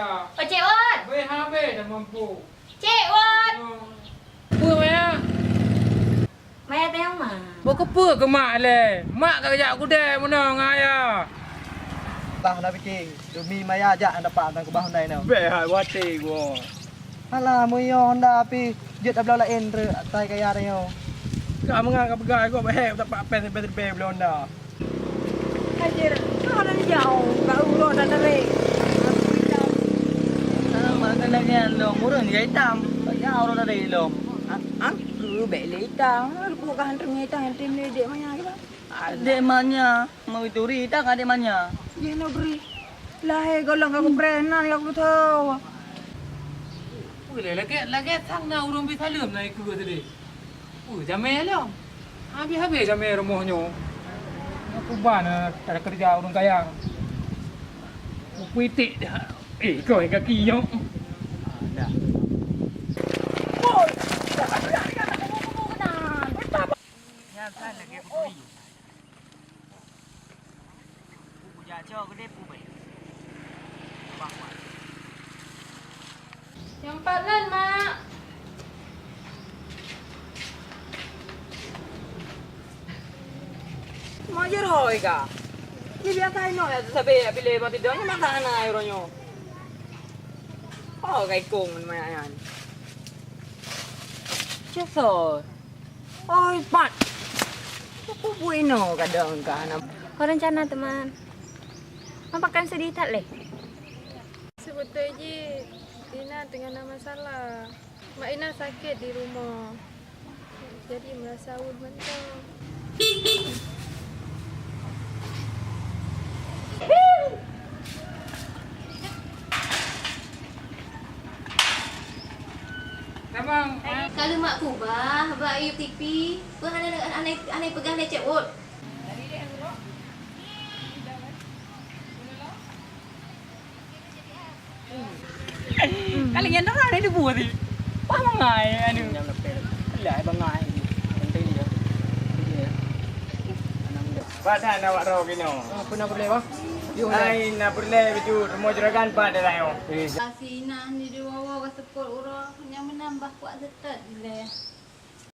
ya. Oh, Cik Wan. Habis dah mampu. Cik Wan. Apa Maya? Maya tengok mah. Buat apa ke mak le? Mak kat kejap aku deh mana dengan ayah. Bah nak bikin. Demi Maya ajak anda dapat tang kebah Hyundai nau. Beh hai wati gua. Alah moyo Honda api jet ablau lain re tai kaya dah yo. Kak mengang pegai gua behek tak pak pen pen belum dah. Hajar. Kau dah jauh. Kau urut dah tarik. Mana lagi long murun dia hitam. Ya orang dari long. Aku beli hitam. Aku bukan hantar hitam yang tim ni dek mana ke bang? Ada mana? Mau turi tak ada mana? Dia negeri. Lahir golong aku prenan aku tahu. Ui lagi sang na urung bi salam na iku tadi. Jamel lah. Habis jamel rumahnya. Aku ban tak ada kerja urung kayang. Puitik dah. Kau yang kaki yo. Dah. Ya kan lagi puri. Puja cho gede pu bai. Bang. Yang panen mak. Mau jer hoi ka? Ni biasa ino ya sabe pilih mati dah ni makan na euronyo. Oh kai kung man yan. Ceso. Oi pat. Aku bueno kadang kan. Kau rencana teman? Makan sedikit leh. Sebetulnya Ina tengah ada masalah. Mak Ina sakit di rumah. Jadi merasa awal mentah. Abang, Kalau mak kubah, abang ayup TV, aneh pegang dia Cik Wot. kali yang dah ada buat ni. Apa mangai anu? Yang lepel. Lah bangai. Penting dia. Badan awak ro kino. Apa nak boleh bah? Ai nak boleh baju rumah juragan pada lah yo. Kasih nah ni dia wawa ka sepul urang yang menambah kuat zetat dia.